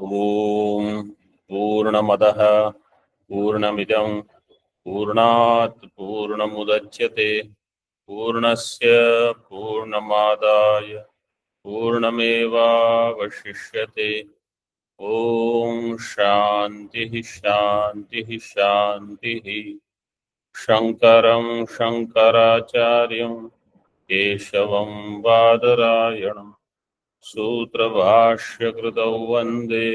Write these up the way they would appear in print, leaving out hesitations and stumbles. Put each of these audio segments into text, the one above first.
ओम पूर्णमदः पूर्णमिदं पूर्णात् पूर्णमुदच्यते पूर्णस्य पूर्णमादाय पूर्णमेवावशिष्यते। ओम शांति शांति शांति। शंकरं शंकराचार्यं केशवं बादरायणं सूत्रभाष्यकृतौ वन्दे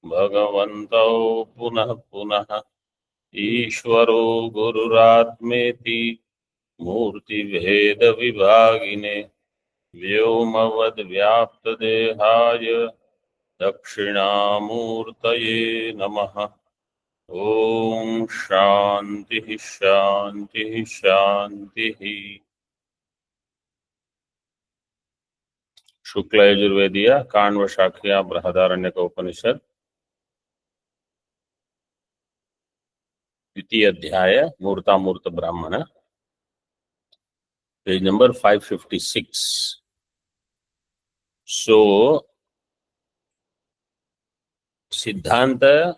भगवन्तौ पुनः पुनः। ईश्वरो गुरुरात्मेति मूर्तिभेदविभागिने व्योमवद्व्याप्तदेहाय दक्षिणामूर्तये नमः। ओम शांति शांति शांति। शुक्ल यजुर्वेदीय काण्व शाख्या बृहदारण्यक उपनिषद द्वितीय अध्याय मूर्तामूर्त ब्राह्मण page number 556. So Siddhanta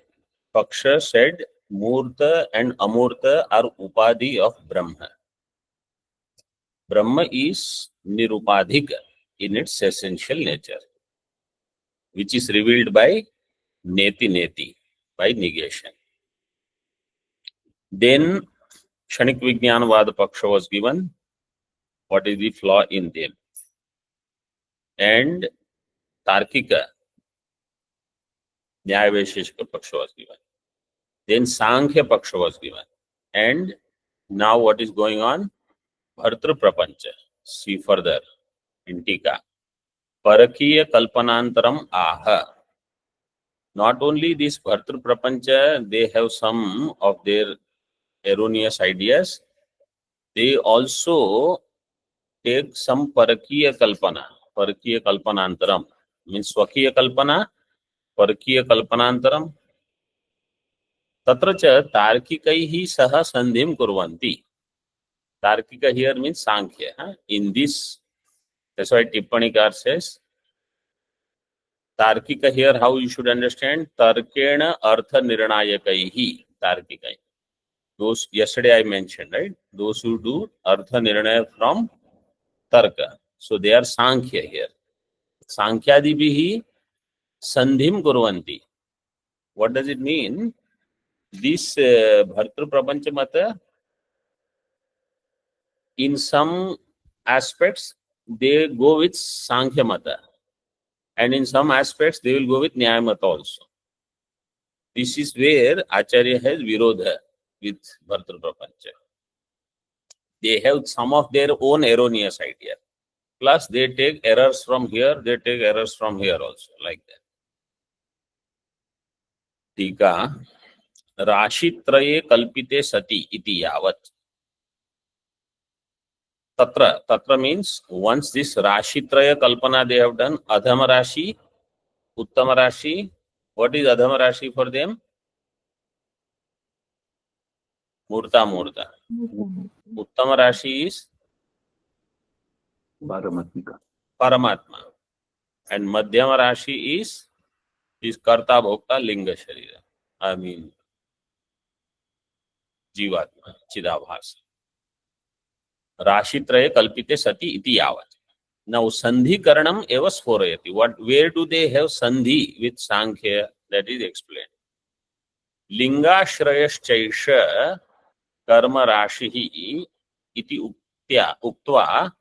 Paksha said Murta and Amurta are upadhi of Brahma. Brahma is nirupadhika in its essential nature, which is revealed by neti neti, by negation. Then Kshanik Vijnanavad Paksha was given. What is the flaw in them? And Tarkika Nyaya Vaisheshika Paksha was given. Then Sankhya Paksha was given. And now what is going on? Bhartru Prapancha. See further in Tika. Parakiya Kalpanantaram Aha. Not only this Bhartru Prapancha, they have some of their erroneous ideas. They also take some Parakiya Kalpana. Parakiya Kalpanantaram means Swakiya Kalpana, Parakiya Kalpanantaram. Tatra cha Tarkikaihi saha sandhim kurvanti. Tarkika here means Sankhya. In this, that's why Tippanikar says, Tarkika here, how you should understand? Tarkena Artha Nirnayakaihi. Tarkikai. Those, yesterday I mentioned, right? Those who do Artha Nirnaya from Tarka. So they are Sankhya here. Sankhyadibihi Sandhim Kurvanti. What does it mean? This Bhartru Prapancha Mata, in some aspects, they go with Sankhya Mata. And in some aspects, they will go with Nyaya Mata also. This is where Acharya has Virodha with Bhartru Prapancha. They have some of their own erroneous idea. Plus, they take errors from here, they take errors from here also, like that. Tika, Rashitraye Kalpite Sati iti yavat. Tatra means once this Rashitraya Kalpana they have done, Adhama Rashi, Uttama Rashi. What is Adhama Rashi for them? Murta Murta. Uttama Rashi is Paramatma. And Madhyama Rashi is Karta Bhokta Linga Sharira. I mean, Jivatma, Chidabhas. Rashitraye Kalpite Sati iti yavat. Now, Sandhi Karanam eva Sphorayati. Where do they have Sandhi with Sankhya? That is explained. Lingashrayaschaisha Karma Rashihi iti uktva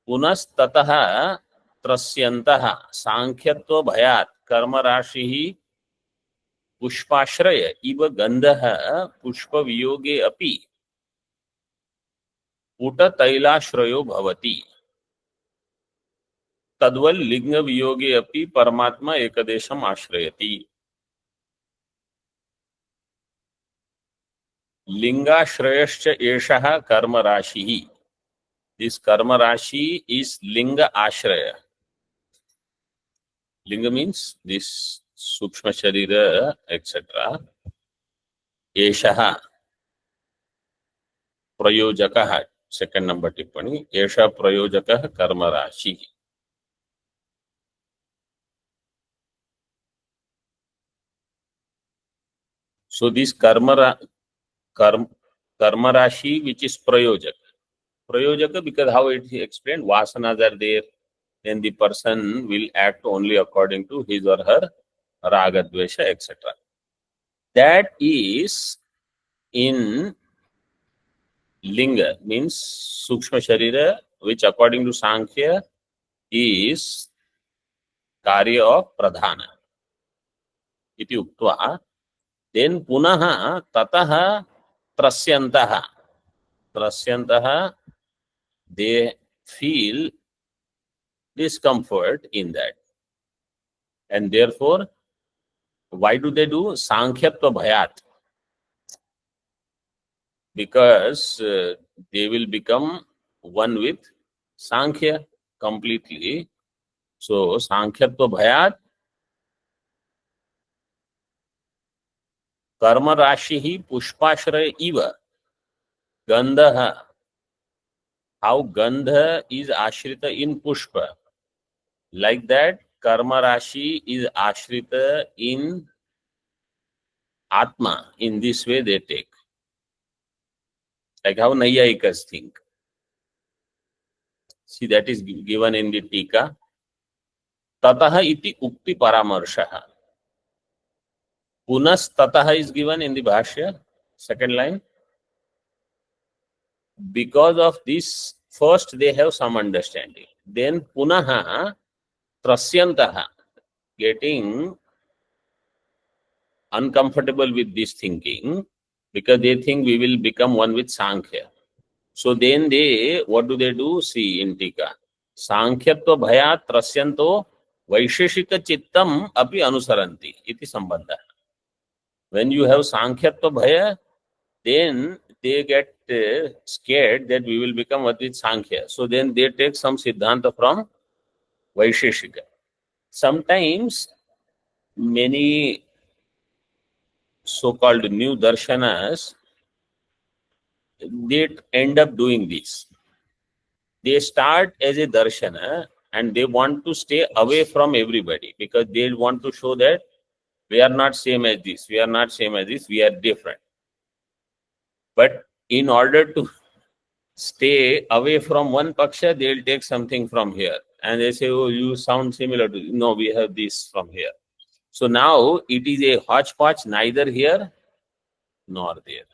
punastataha trasyantaha Sankhyattva bhayat Karma Rashihi Pushpashraya iva gandha Pushpa viyoge api Uta Tailashrayo bhavati. तद्वल लिंग वियोगे अपि परमात्मा एकदेशम आश्रयति. लिंगाश्रयश्च एषः कर्म राशि. This karma rashi is linga ashraya. Linga means this sukshma sharira, etc. Eshaha prayojakah. Second number tippani. Esha prayojakah karma rashi. So this karma rashi, which is prayojaka, because how it is explained, vasanas are there, then the person will act only according to his or her raga, dvesha, etc. That is in linga, means sukshma sharira, which according to Sankhya is karya of pradhana. Iti uktva, then punaha tataha trasyantaha. Trasyantaha, they feel discomfort in that. And therefore, why do they do Sankhyatva Bhayat? Because they will become one with Sankhya completely. So, Sankhyatva Bhayat, Karma Rashi Pushpashraya Iva, Gandha. How Gandha is Ashrita in Pushpa. Like that, Karma Rashi is Ashrita in Atma. In this way they take. Like how Naiyayikas think. See, that is given in the Tika. Tataha iti ukti paramarshaha. Punas tataha is given in the Bhashya, second line. Because of this, first they have some understanding. Then punaha trasyantaha, getting uncomfortable with this thinking, because they think we will become one with Sankhya. So then they, what do? See in Tika. Sankhyatva bhaya trasyanto vaisheshika chittam api anusaranti. Iti sambandha. When you have Sankhyatva bhaya, then they get scared that we will become what is Sankhya. So then they take some Siddhanta from Vaisheshika. Sometimes many so-called new darshanas, they end up doing this. They start as a darshana and they want to stay away from everybody because they want to show that we are not same as this, we are not same as this, we are different. But in order to stay away from one paksha, they will take something from here. And they say, oh, you sound similar to, no, we have this from here. So now it is a hodgepodge, neither here nor there.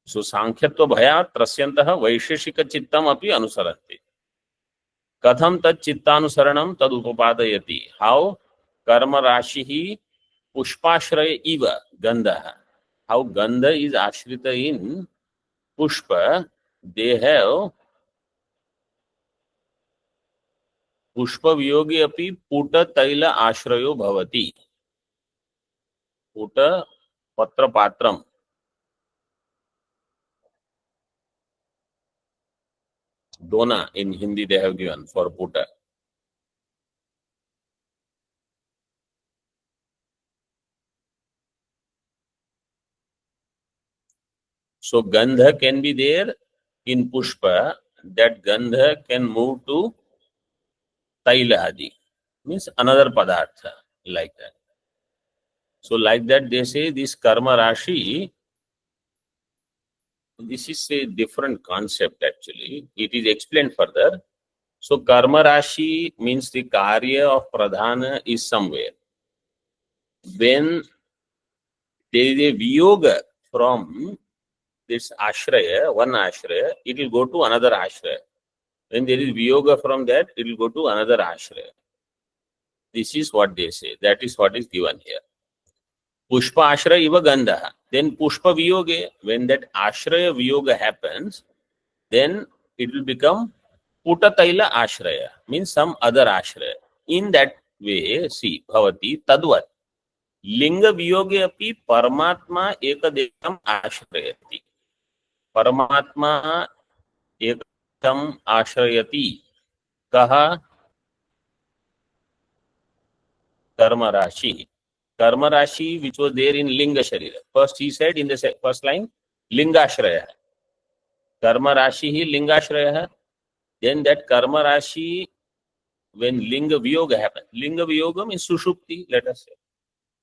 So Sankhyatva Bhaya Trasyantaha Vaisheshika Chittam api anusaranti. Katham tad chittanusaranam tad upapadayati. How? Karma Rashihi Pushpashraya Iva Gandha. How Gandha is ashrita in Pushpa. They have Pushpa Viyogi api Puta Taila Ashrayo Bhavati. Puta Patra Patram. Dona in Hindi they have given for Puta. So Gandha can be there in Pushpa. That Gandha can move to Tailahadi. Means another Padartha like that. So like that they say this Karma Rashi, this is a different concept actually. It is explained further. So Karma Rashi means the Karya of Pradhana is somewhere. When there is a Viyoga from this Ashraya, one Ashraya, it will go to another Ashraya. When there is Viyoga from that, it will go to another Ashraya. This is what they say. That is what is given here. Pushpa Ashraya Iva Gandha. Then Pushpa Viyoge, when that Ashraya Viyoga happens, then it will become Puta Taila Ashraya, means some other Ashraya. In that way, see, Bhavati Tadvat. Linga Viyoge api Paramatma Ekadekam Ashrayati. Paramatma Ekadekam Ashrayati. Kaha Karma Rashi. Karma Rashi, which was there in Linga Sharira. First, he said in the first line, Lingashraya. Karma Rashi hi Lingashraya. Then that Karma Rashi, when Linga Viyoga happens, Linga Viyoga means Sushupti, let us say.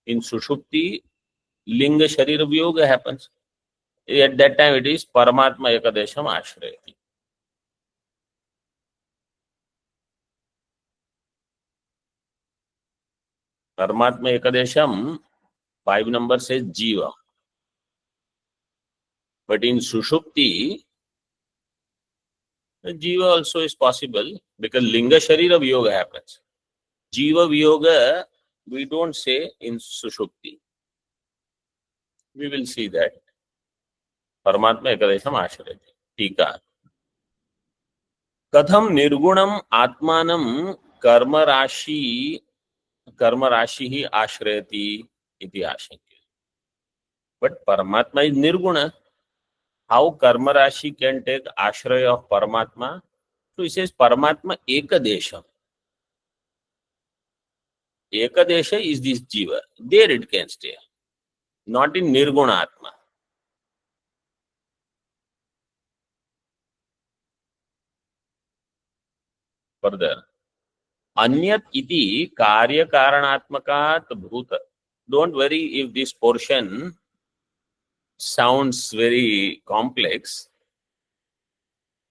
In Sushupti, Linga Sharira Viyoga happens. At that time, it is Paramatma Ekadesham Ashrayati. Paramatma Ekadesham, 5 number says Jiva. But in Sushupti, Jiva also is possible because Linga Sharira Viyoga happens. Jiva Viyoga, we don't say in Sushupti. We will see that. Paramatma Ekadesham Ashrayati. Tika. कथम निर्गुणम आत्मानं कर्म राशि ही आश्रयति इति आशंक्य. But Paramatma is nirguna. How karma rashi can take ashraya of Paramatma? So he says Paramatma ekadesha. Ekadesha is this jiva. There it can stay. Not in nirguna atma. Further. Anyat iti karya karanatmakat bhuta. Don't worry if this portion sounds very complex,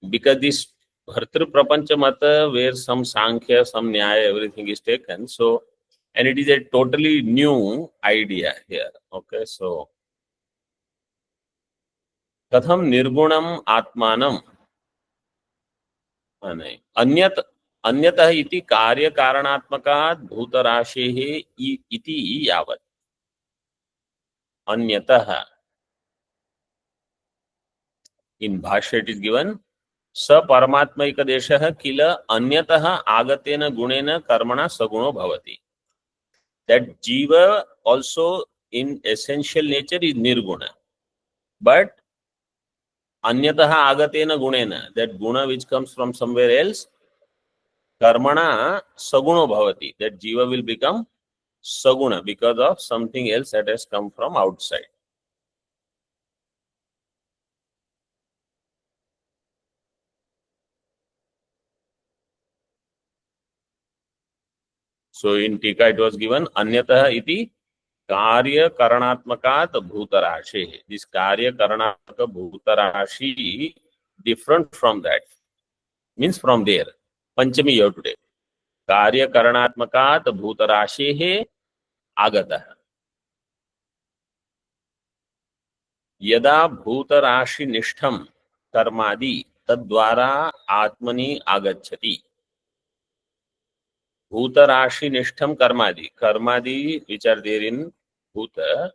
because this Bhartru Prapancha Mata, where some Sankhya, some Nyaya, everything is taken. So, and it is a totally new idea here. Okay, so Katham Nirgunam Atmanam Anyat Anyatah iti Karya Karanatmakat Bhutarashehe iti Yavat. Anyatah. In Bhashya it is given स परमात्मैकदेशः किल अन्यतः आगतेन गुणेन कर्मणा सगुणो भवति. That jiva also in essential nature is nirguna, but anyatah agatena gunena, that guna which comes from somewhere else, karmana saguno bhavati, that jiva will become saguna because of something else that has come from outside. So in Tika it was given anyatah iti कार्य करणात्मकात भूतराशि. This कार्य करणात्मक भूतराशि different from that means from there. Panchami you have to take. कार्य करणात्मकात भूतराशि आगतः. यदा भूतराशि निष्ठम कर्मादि तद्वारा आत्मनि आगच्छति. भूतराशि निष्ठम कर्मादि which are there in bhuta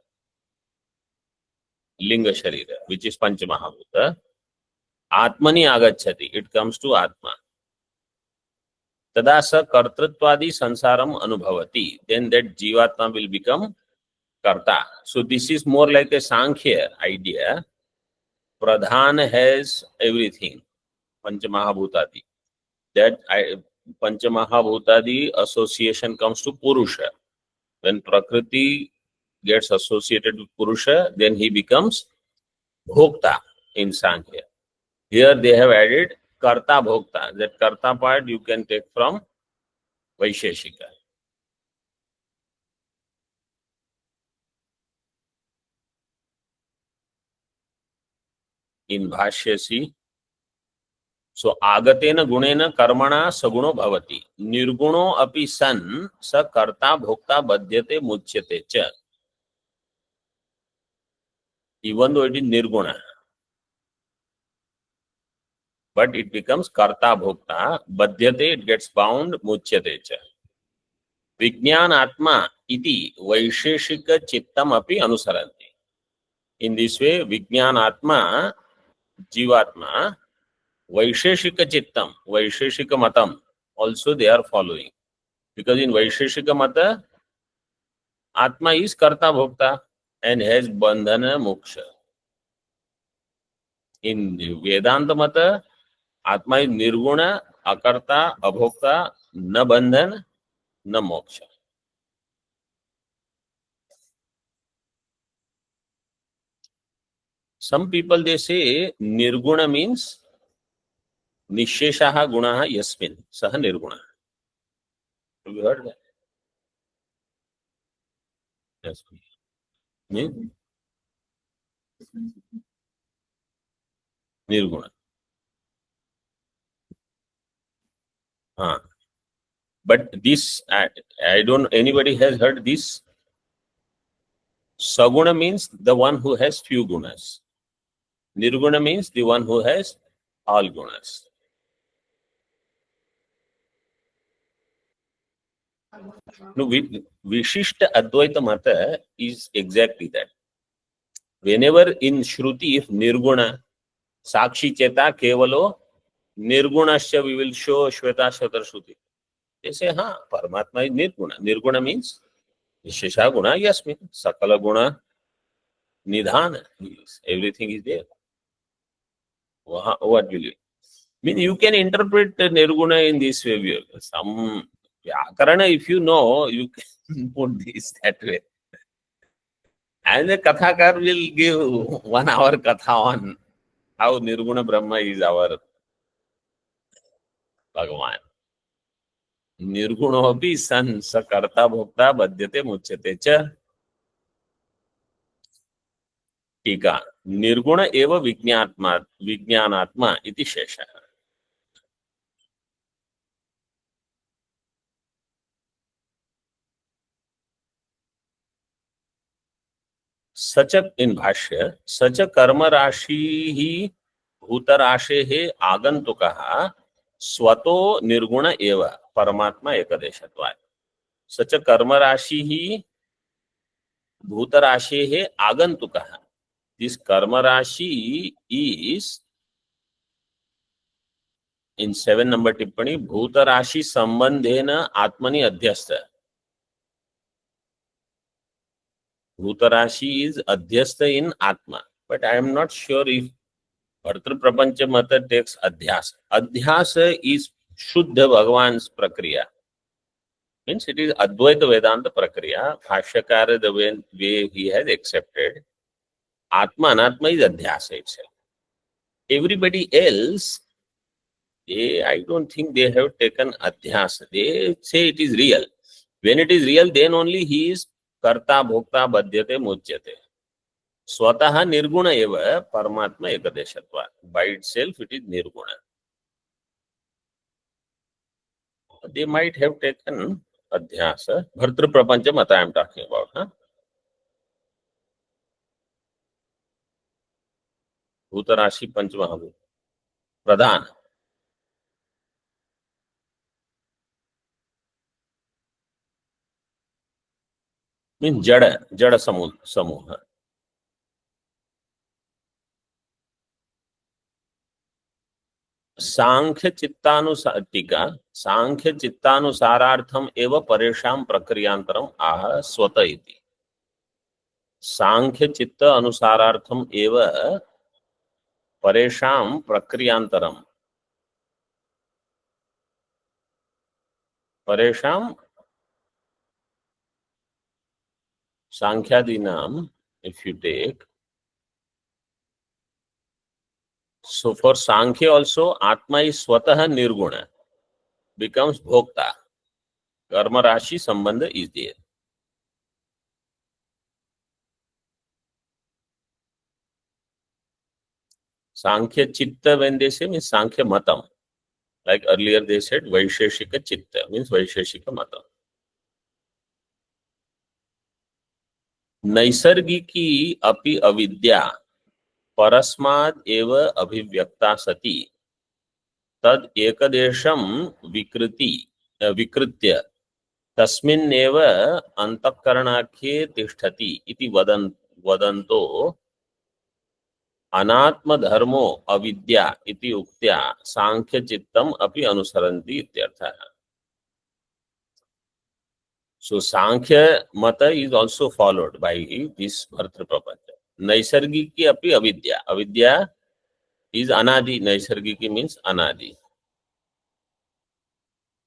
linga sharira, which is pancha mahabhuta, atmani agacchati, it comes to atma. Tada sa kartrittvadi sansaram anubhavati, then that jivatma will become karta. So this is more like a sankhya idea. Pradhan has everything, pancha mahabhutadi. That pancha mahabhutadi association comes to purusha. When prakriti gets associated with purusha, then he becomes bhokta in sankhya. Here they have added karta bhokta. That karta part you can take from Vaisheshika. In Bhashya see, so agatena gunena karmana saguno bhavati. Nirguno api san sa karta bhokta badhyate muchyate cha. Even though it is nirguna, but it becomes karta bhokta, badhyate, it gets bound, muchyate cha. Vijnana atma iti vaisheshika chittam api anusaranti. In this way, Vijnana atma, jivatma, vaisheshika chittam, vaisheshika matam, also they are following. Because in vaisheshika mata, atma is karta bhokta and has bandhana moksha. In Vedanta mata, atma is nirguna, akarta, abhokta, na bandhan, na moksha. Some people they say nirguna means nisheshaha gunaha yasmin, saha nirguna. Have you heard that? Yes. Means nirguna. But this, I don't, anybody has heard this? Saguna means the one who has few gunas. Nirguna means the one who has all gunas. No, Vishishta Advaita Mata is exactly that. Whenever in Shruti, if Nirguna, Sakshi Cheta Kevalo, Nirgunasya, we will show Shweta Shatar Shruti. They say, Paramatma is Nirguna. Nirguna means Vishesha Guna, yes, means Sakala Guna, Nidhana. Everything is there. What will you? Mean you can interpret Nirguna in this way. Some Vyakarana, if you know, you can put this that way. And the Kathakar will give 1 hour Katha on how Nirguna Brahma is our Bhagavan. Nirgunopi san sakarta bhokta badyate muchyate cha. Tika. Nirguna eva vijnanatma iti shesha. सच इन भाष्य सच कर्म राशि ही भूतराशे हे आगंतुक स्वतो निर्गुण एव परमात्मा एकदेशत्वात् सच कर्म राशि ही भूतराशे हे आगंतुक दिस कर्म राशि इज इन 7 नंबर टिप्पणी भूतराशि संबंधेन आत्मनि अध्यस्त भूतराशि इज अध्यस्त in atma but I am not sure if Bhartriprapancha मत टेक्स अध्यास अध्यास इज शुद्ध भगवान प्रक्रिया means it is Advaita Vedanta प्रक्रिया भाष्यकार the way he has accepted atma anatma is adhyasa itself everybody else I don't think they have taken adhyasa they say it is real when it is real then only he is karta bhokta badhyate muchyate स्वतः निर्गुण एव परमात्मा एकदेशत्वा by itself it is nirguna they might have taken adhyasa bhartru prapancha mata I am talking about भूतराशि पंचमहाभूत प्रधान mean जड़ जड़ समूह सांख्य चित्तानुसार टीका सांख्य चित्तानुसारार्थम एव परेषां प्रक्रियांतरम आह स्वत इति सांख्य चित्त अनुसारार्थम एव परेषां प्रक्रियांतरम परेषां सांख्यादीनाम if you take so for Sankhya also Atma is swatah nirguna becomes bhokta karma rashi sambandha is there Sankhya chitta when they say means Sankhya matam like earlier they said Vaisheshika chitta means Vaisheshika matam नैसर्गिकी अपि अविद्या परस्माद् एव अभिव्यक्ता सती तद एकदेशं विकृत्य तस्मिन्नेव अंतःकरणाख्ये तिष्ठति इति वदन्तो अनात्म धर्मो अविद्या इति उक्त्या सांख्य चित्तम अपि अनुसरन्ति इत्यर्थः So Sankhya Mata is also followed by this Bhartru Prapancha. Naisargiki api avidya. Avidya is anadi. Naisargiki means anadi.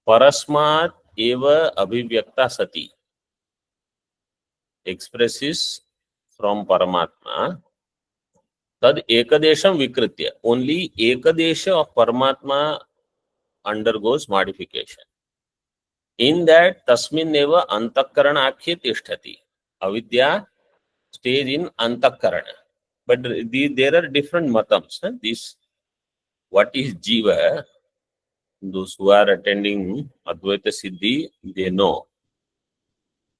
Parasmat eva abhivyakta sati expresses from Paramatma. Tad ekadesham vikritya. Only ekadesha of Paramatma undergoes modification. In that tasmin neva antakarana akhe tishtati. Avidya stays in Antakarana. But there are different matams. This, what is Jiva? Those who are attending Advaita Siddhi, they know.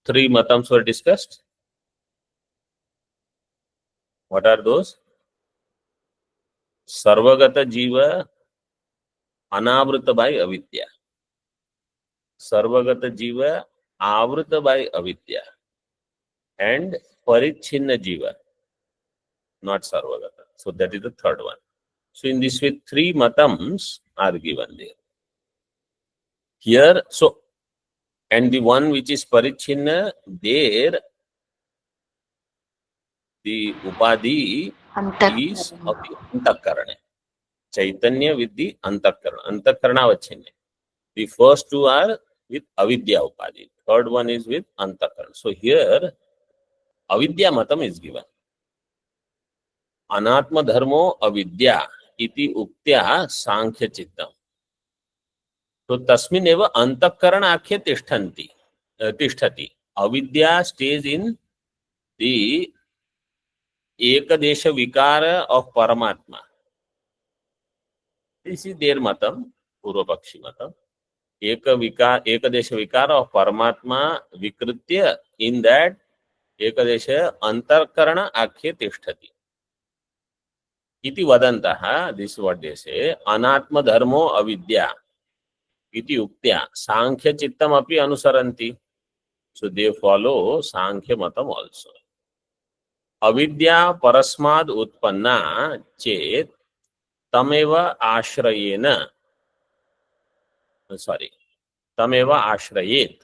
3 matams were discussed. What are those? Sarvagata Jiva, Anavrita by Avidya. Sarvagata Jiva, Avrita by Avidya. And Parichinna Jiva, not Sarvagata. So that is the third one. So in this way, 3 matams are given there. Here, so, and the one which is Parichinna, there, the Upadhi is of the Antakarana. Chaitanya with the Antakarana. Antakarana Vachinna. The first 2 are with Avidya Upadhi. Third one is with Antakarana. So here, Avidya matam is given. Anatma dharmo avidya iti uktya sankhya chittam. So tasmin eva antakarana akhya tishtati. Avidya stays in the ekadesha vikara of Paramatma. This is their matam, Purvapakshi matam. Ekadesha vikara of Paramatma vikritya, in that ekadesha antakarana akhya tishtati. Iti vadantaha, this is what they say, anatma dharmo avidya iti uktya sankhya chittam api anusaranti. So they follow sankhya matam also. Avidya parasmad utpanna chet tameva ashrayena, tameva ashrayet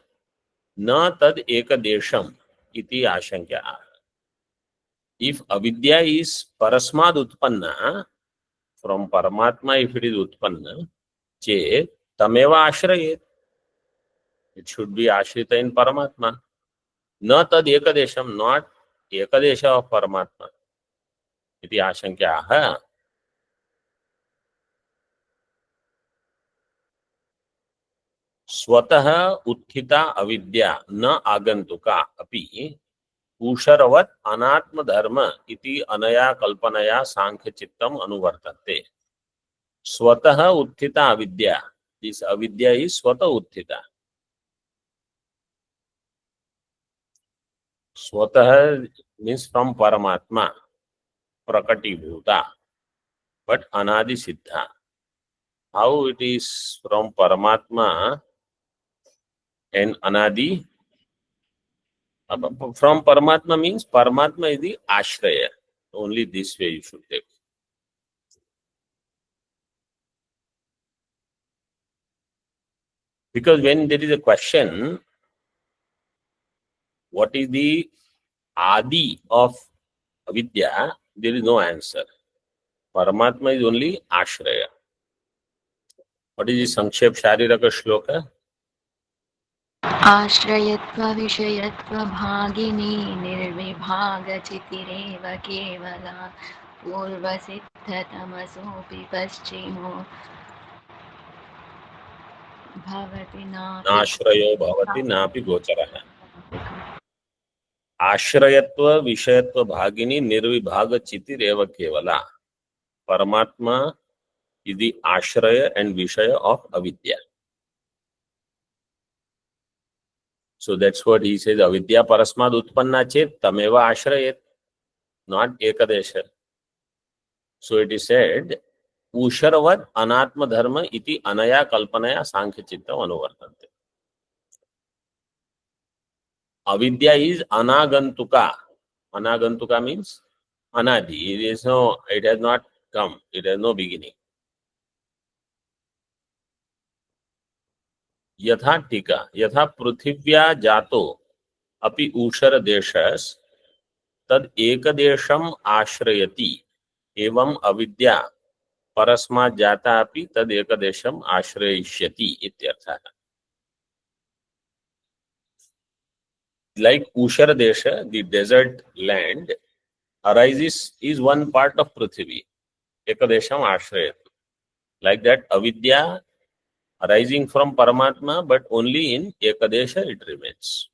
na tad ekadesham iti ashankya. If avidya is parasmad utpanna, from Paramatma if it is utpanna, chet tameva ashrayet, it should be ashrita in Paramatma. Na tad ekadesham, not ekadesha of Paramatma. Iti ashankyaha. Swatah utthita avidya na agantuka api ऊषरवत् अनात्म धर्म इति अनया कल्पनया सांख्य चित्तम अनुवर्तते. स्वतः उत्थिता अविद्या, this अविद्या is स्वतः उत्थिता. स्वतः मीन्स फ्रॉम परमात्मा, प्रकटीभूता, बट अनादि सिद्धा. हाउ इट इज फ्रॉम परमात्मा and anadi? From Paramatma means Paramatma is the ashraya. Only this way you should take. Because when there is a question, what is the adi of avidya, there is no answer. Paramatma is only ashraya. What is the Sankshep Shariraka Shloka? आश्रयत्व विषयत्व भागिनी निर्विभागचितिरेव केवला पूर्वसिद्धतमसोऽपि पश्चिमो भवति नाश्रयो भवति नापि गोचरः. आश्रयत्व विषयत्व भागिनी निर्विभाग चितिरेव केवला. Paramatma is the ashraya and vishaya of avidya. So that's what he says, avidya parasmad utpanna chet tameva ashrayet, not ekadesha. So it is said, usharavat anatma dharma iti anaya kalpanaya sankhya chitta anuvartante. Avidya is anagantuka. Anagantuka means anadi. It has not come. It has no beginning. यथा टीका, यथा पृथिव्या जातो अपि ऊषर देशस तद एकदेशम आश्रयति एवं अविद्या परस्मात् जाता अपि तद एकदेशम आश्रयिष्यति इत्यर्थः. Like Ushar Desha, the desert land arises is one part of Prithvi. Ekadesham Ashrayat. Like that, avidya arising from Paramatma, but only in Ekadesha it remains.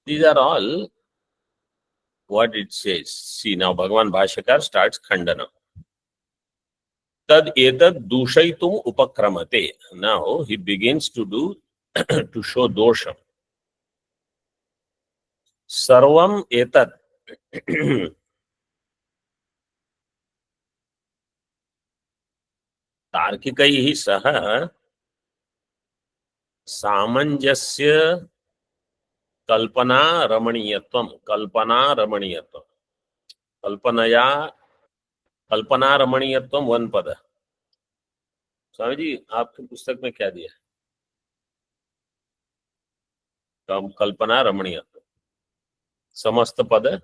These are all what it says. See, now Bhagavan Bhashyakar starts Khandana. Tad etad dushaitum upakramate. Now he begins to do to show dosha. Sarvam etad तार्किकैः सह सामंजस्य कल्पना रमणीयत्वम कल्पनया कल्पना रमणीयत्वम one पद. स्वामी जी आपकी पुस्तक में क्या दिया? कल्पना रमणीयत्व समस्त पद.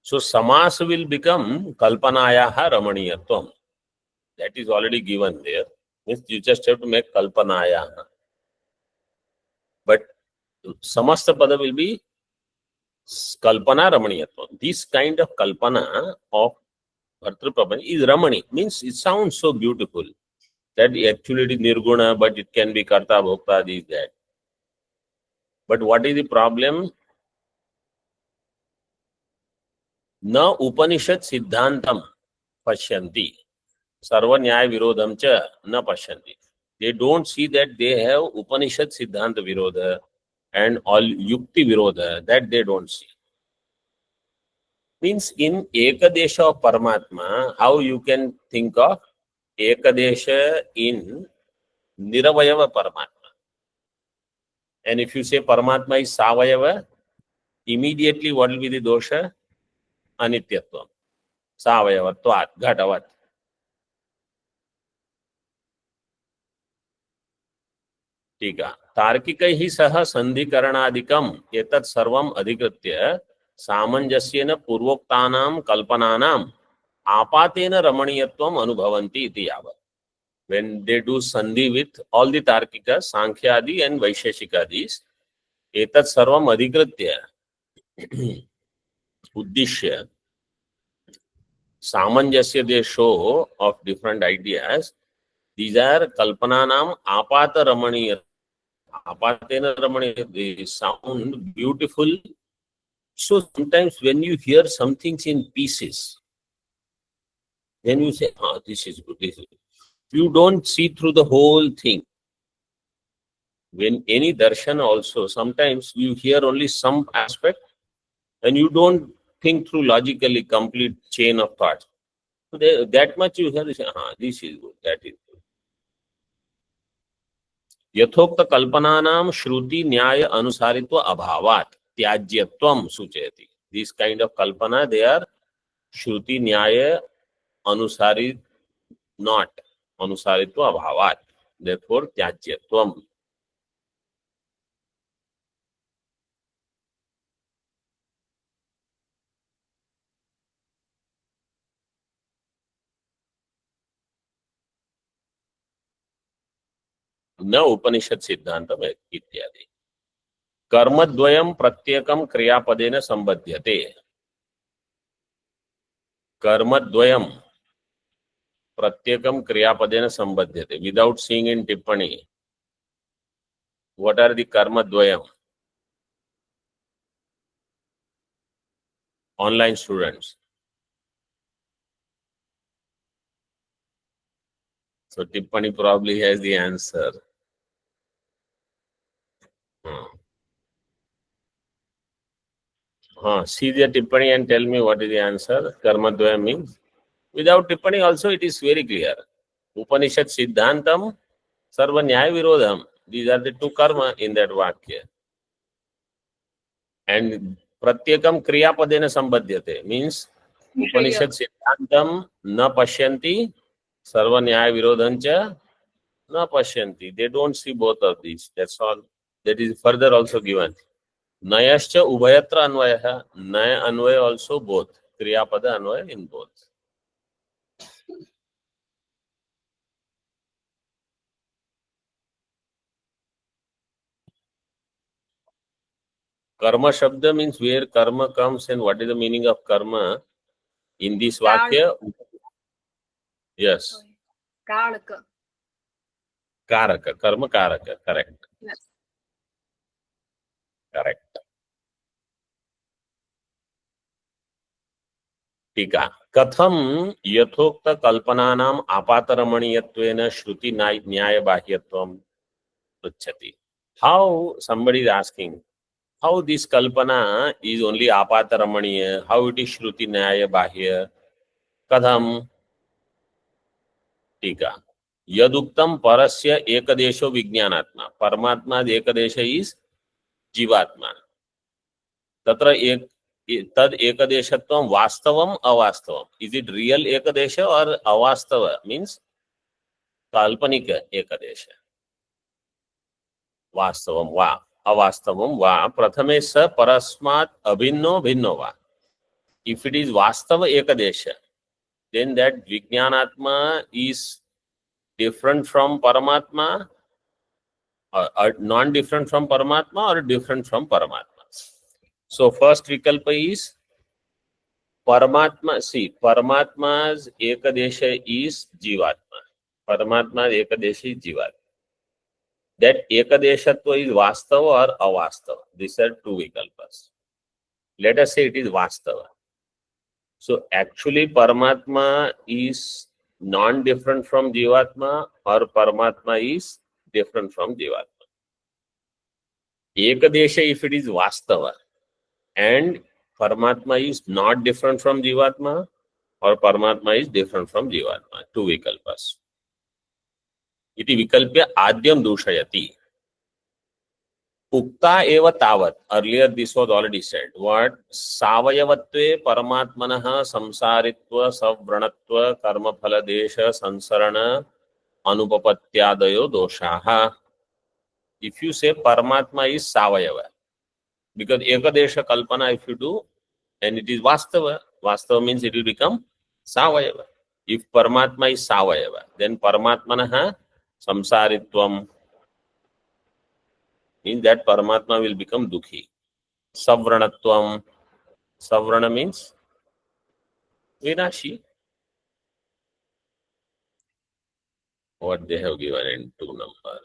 So samas will become kalpanayaha ramaniyatvam. That is already given there. Means you just have to make kalpanayaha. But samasta pada will be kalpana ramaniyatvam. This kind of kalpana of Bhartruprapancha is ramani. Means it sounds so beautiful that actually it is nirguna, but it can be karta, bhokta, this, that. But what is the problem? Na Upanishad Siddhantam Pashyanti. Sarva Nyaya Virodham cha na Pashyanti. They don't see that they have Upanishad Siddhanta Virodha and all Yukti Virodha. That they don't see. Means in Ekadesha of Paramatma, how you can think of Ekadesha in Niravayava Paramatma. And if you say Paramatma is Savayava, immediately what will be the dosha? Anityatvam. Savayavatvat, Ghatavat. टीका तार्किकैः सह संधिकरणादिकम् एतत् सर्वम् अधिकृत्य सामंजस्येन पूर्वोक्तानां कल्पनानाम् आपातेन रमणीयत्वम् अनुभवन्ति इति यावत्. When they do sandhi with all the Tarkikas, Sankhya-adi and Vaisheshika-adis, etat sarvam adhikritya uddishya samanjasya they show of different ideas. These are kalpananam apata ramaniya. Apatena ramaniya, they sound beautiful. So sometimes when you hear some things in pieces, then you say, ah, this is good, this is good. You don't see through the whole thing. When any darshan also, sometimes you hear only some aspect and you don't think through logically complete chain of thought. So that much you hear, you say, ah, this is good, that is good. यथोक्त कल्पनानां श्रुति न्याय अनुसारित्व अभावात् त्याज्यत्वं सूचयति. This kind of kalpana, they are shruti nyaya anusarit, not anusaritva abhavat. Therefore tyajyatvam. न उपनिषद सिद्धांतम इत्यादि. कर्मद्वयं प्रत्येकं क्रियापदेन संबध्यते. कर्मद्वयं प्रत्येकं क्रियापदेन संबध्यते. Without seeing in tippani, what are the कर्मद्वयं? Online students. So tippani probably has the answer. See the tippani and tell me what is the answer. Karmadvaya means. Without tippani also it is very clear. Upanishad Siddhantam, Sarva Nyaya Virodham. These are the two karma in that vakya. And Pratyekam Kriya Padena Sambadhyate means Upanishad Siddhantam na pashyanti, Sarva Nyaya Virodhancha na pashyanti. They don't see both of these. That's all. That is further also given. Nayascha Ubhayatra Anvaya. Naya Anvaya also both. Kriya Pada Anvaya in both. Karma Shabda means where karma comes and what is the meaning of karma in this vakya? Yes. Karaka. Karaka. Karma Karaka. Correct. Yes. Correct. टीका कथम यथोक्त कल्पनानाम आपातरमणीयत्वेन श्रुति न्याय बाह्यत्वम पृच्छति. How somebody is asking how this kalpana is only apataramaniya, how it is shruti न्याय बाह्य, कथम. टीका यदुक्तम परस्य एकदेशो विज्ञानात्मा, परमात्मा एकदेश इज जीवात्मा, तत्र एक तद एकदेशत्वम वास्तवम अवास्तवम, इज इट रियल एकदेश और अवास्तव मीन्स काल्पनिक एकदेश. वास्तवम वा अवास्तवम वा प्रथमे स परस्मात् अभिन्नो भिन्नो वा. If it is vastava ekadesha, then that Vijnanatma is different from Paramatma, or non-different from Paramatma, or different from Paramatma. So first vikalpa is Paramatma. See, Paramatma's ekadesha is Jivatma. Paramatma's ekadesha is Jivatma. That ekadeshatva is vastava or avastava. These are two vikalpas. Let us say it is vastava. So actually Paramatma is non-different from Jivatma, or Paramatma is different from Jivatma. Ekadesha, if it is Vastava, and Paramatma is not different from Jivatma, or Paramatma is different from Jivatma. Two vikalpas. Iti vikalpya adyam dushayati. Ukta eva tavat. Earlier this was already said. What? Savayavatve paramatmanaha samsaritva savvranatva karmaphala desha sansarana anupapatyadayo doshaha. If you say Paramatma is Savayava, because Ekadesha Kalpana if you do, and it is Vastava, Vastava means it will become Savayava. If Paramatma is Savayava, then Paramatmanaha samsaritvam means that Paramatma will become Dukhi. Savvranatvam, Savrana means Vinashi. What they have given in 2 number.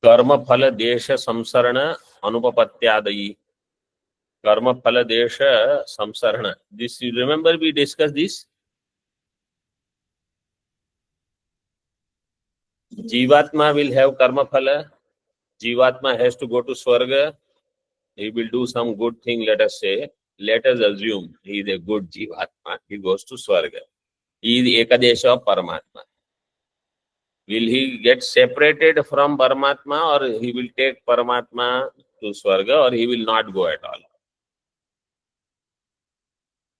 कर्म फल देश संसरण अनुपपत्यादयी. Karma phala desha samsarana. This you remember we discussed this. Jivatma will have karma phala. Jivatma has to go to Swarga. He will do some good thing, let us say. Let us assume he is a good Jivatma. He goes to Swarga. He is Ekadesha of Paramatma. Will he get separated from Paramatma, or he will take Paramatma to Swarga, or he will not go at all?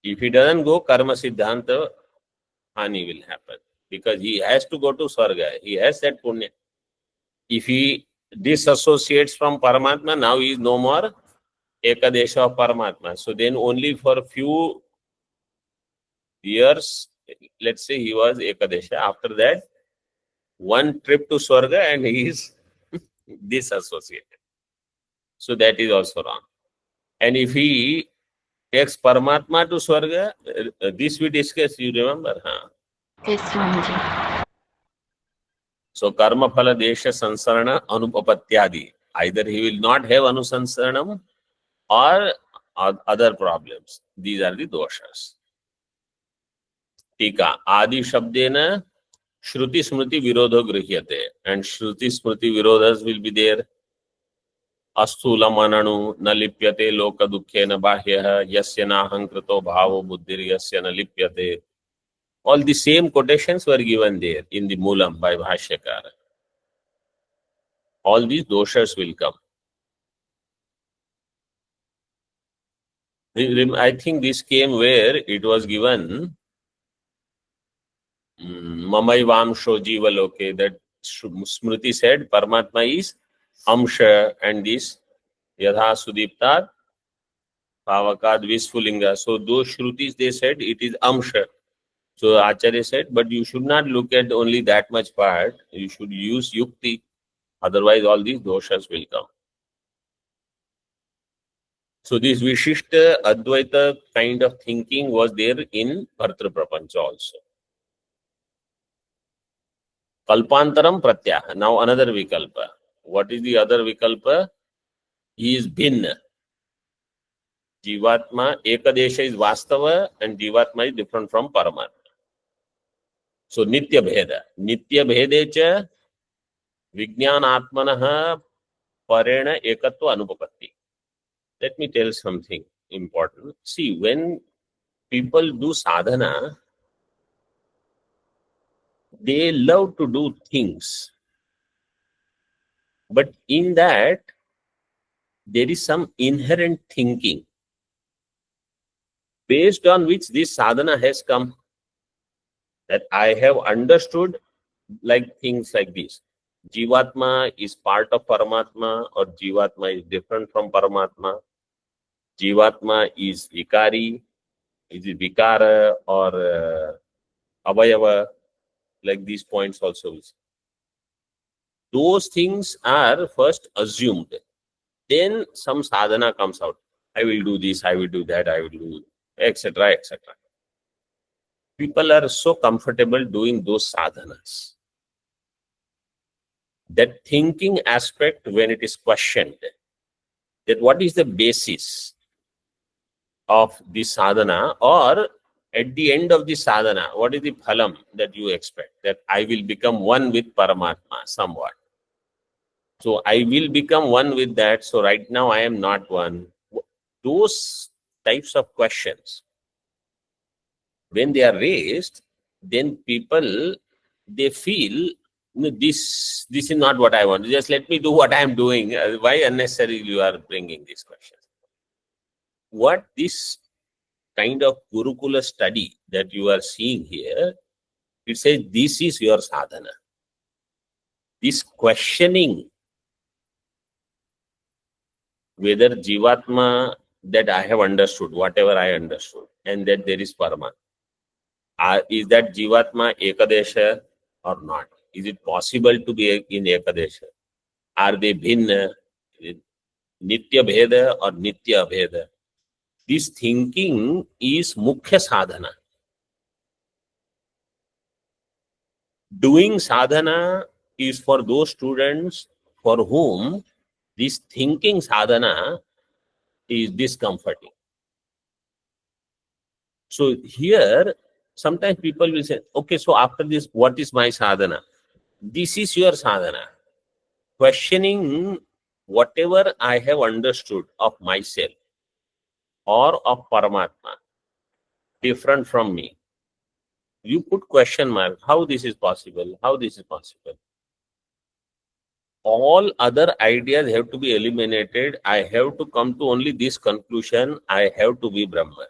If he doesn't go, Karma Siddhanta Hani will happen. Because he has to go to Swarga. He has that punya. If he disassociates from Paramatma, now he is no more Ekadesha of Paramatma. So then only for few years, let's say he was Ekadesha. After that, one trip to Swarga and he is disassociated. So that is also wrong. And if he takes Paramatma to Swarga, this we discussed, you remember? Huh? Yes, Swamiji. So karma phala desha sansarana anupapatyadi. Either he will not have anusansaranam or other problems. These are the doshas. Tika adi shabdena shruti smriti virodho grihyate. And shruti smriti virodhas will be there. Asthula mananu na lipyate loka dukhyena bahyah yasya nahankrito bhavo buddhir yasya na lipyate. All the same quotations were given there in the Moolam by Bhashyakara. All these doshas will come. I think this came where it was given Mamaivaamsho Jiva Loke, that Smriti said Paramatma is Amsha, and this Yadha Sudiptat Pavakad Visfulinga. So those Shrutis they said it is Amsha. So Acharya said, but you should not look at only that much part. You should use Yukti. Otherwise all these doshas will come. So this Vishishta Advaita kind of thinking was there in Bhartru Prapancha also. Kalpantaram pratyah. Now another vikalpa. What is the other vikalpa? He is bhinna. Jivatma, Ekadesha is Vastava and Jivatma is different from Paramatma. So Nitya Bheda. Nitya Bhedecha Vijnanatmanaha Parena Ekatva Anupapatti. Let me tell something important. See, when people do sadhana, they love to do things. But in that, there is some inherent thinking based on which this sadhana has come. That I have understood like things like this. Jivatma is part of Paramatma or Jivatma is different from Paramatma. Jivatma is Vikari, is it Vikara or Avayava, like these points also. Those things are first assumed. Then some sadhana comes out. I will do this, I will do that, I will do, etc., etc. People are so comfortable doing those sadhanas. That thinking aspect, when it is questioned, that what is the basis of the sadhana, or at the end of the sadhana, what is the phalam that you expect? That I will become one with Paramatma somewhat. So I will become one with that. So right now I am not one. Those types of questions, when they are raised, then people, they feel, "No, this is not what I want. Just let me do what I am doing. Why unnecessarily you are bringing these questions?" What this kind of Gurukula study that you are seeing here, it says this is your sadhana. This questioning whether Jivatma, that I have understood, whatever I understood, and that there is Paramatma. Is that Jivatma Ekadesha or not? Is it possible to be in Ekadesha? Are they Bhinna, Nitya Bheda or Nitya Bheda? This thinking is Mukhya Sadhana. Doing sadhana is for those students for whom this thinking sadhana is discomforting. So here, sometimes people will say, okay, so after this, what is my sadhana? This is your sadhana. Questioning whatever I have understood of myself or of Paramatma, different from me. You put question mark, how this is possible, how this is possible. All other ideas have to be eliminated. I have to come to only this conclusion, I have to be Brahma.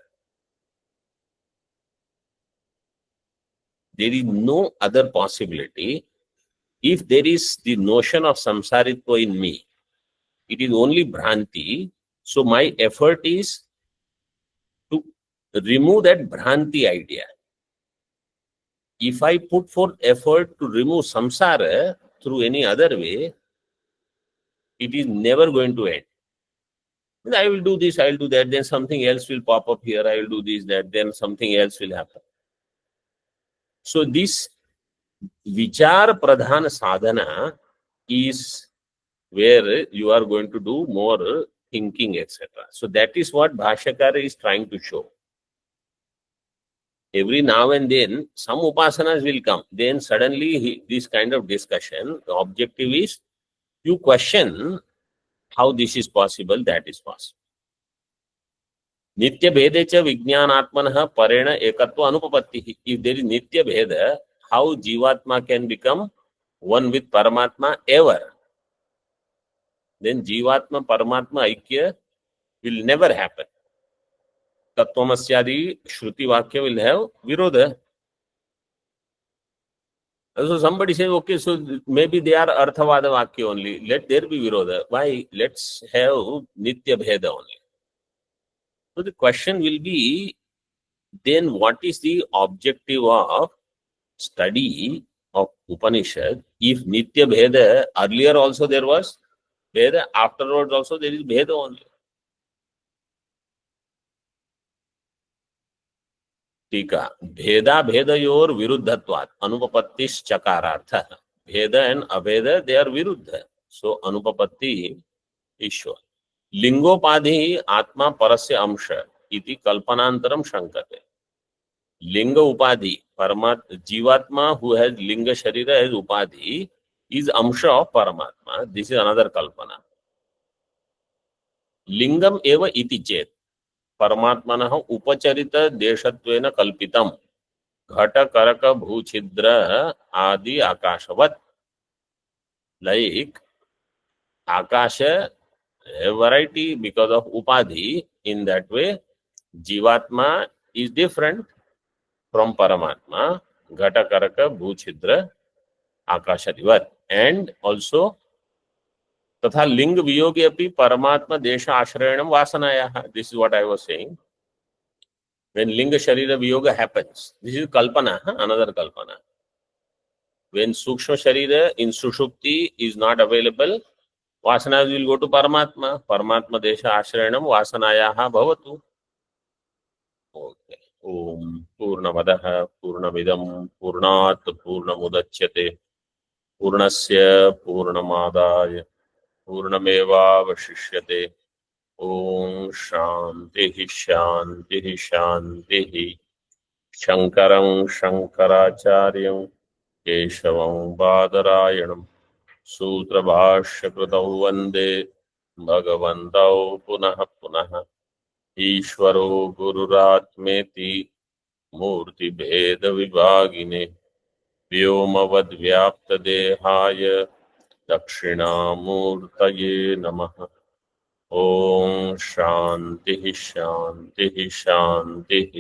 There is no other possibility. If there is the notion of samsaritva in me, it is only Bhranti. So my effort is to remove that Bhranti idea. If I put forth effort to remove samsara through any other way, it is never going to end. I will do this, I will do that, then something else will pop up here, I will do this, that, then something else will happen. So this Vichar Pradhan Sadhana is where you are going to do more thinking, etc. So that is what Bhashyakara is trying to show. Every now and then, some upasanas will come. Then suddenly, this kind of discussion, the objective is you question how this is possible, that is possible. Nitya Bhedecha Vijnanatmanaha Parena Ekatva Anupapatti. If there is Nitya Bheda, how Jivatma can become one with Paramatma ever? Then Jivatma Paramatma Aikya will never happen. Tattvamasyadi Shruti Vakya will have Virodha. So somebody says, okay, so maybe they are Arthavada Vakya only. Let there be Virodha. Why? Let's have Nitya Bheda only. So the question will be, then what is the objective of study of Upanishad? If Nitya Bheda, earlier also there was Bheda, afterwards also there is Bheda only. टीका भेदा भेदयोर विरुद्धत्वात् अनुपपत्तिश्चकारार्थः भेद and अभेद they are विरुद्ध. सो अनुपपत्ति ईश्वर. लिंगोपाधि आत्मा परस्य अंश इति कल्पनांतरम शंकते. लिंग उपाधि परमात्मा जीवात्मा who has linga sharira as upadhi is amsha of paramatma. This is another kalpana. लिंगम एव इति चेत परमात्मनः उपचरित देशत्वेन कल्पितम घट करक भूछिद्र आदि आकाशवत. Like Akasha, a variety because of Upadhi. In that way, Jivatma is different from Paramatma. Ghata Karaka Bhuchidra Akasharivat. And also, तथा लिंग वियोगे अपि परमात्मा देश आश्रयणम वासनायाः. This is what I was saying. When linga sharira viyoga happens, this is kalpana, another kalpana. When sukshma sharira in sushupti is not available, vasanas will go to Paramatma. Paramatma desha ashrayanam vasanayaha bhavatu. Okay. Om Purnamadah Purnamidam Purnat Purnamudachyate Purnasya Purnamadaya Purnamevavashishyate. Om Shanti Shanti Shanti. Shankaram Shankaracharyam Keshavam Badarayanam सूत्रभाष्यकृतौ वन्दे भगवन्तौ पुनः पुनः. ईश्वरो गुरुरात्मेति मूर्तिभेदविभागिने व्योमवद्व्याप्तदेहाय दक्षिणामूर्तये नमः. ॐ शान्तिः शान्तिः शान्तिः.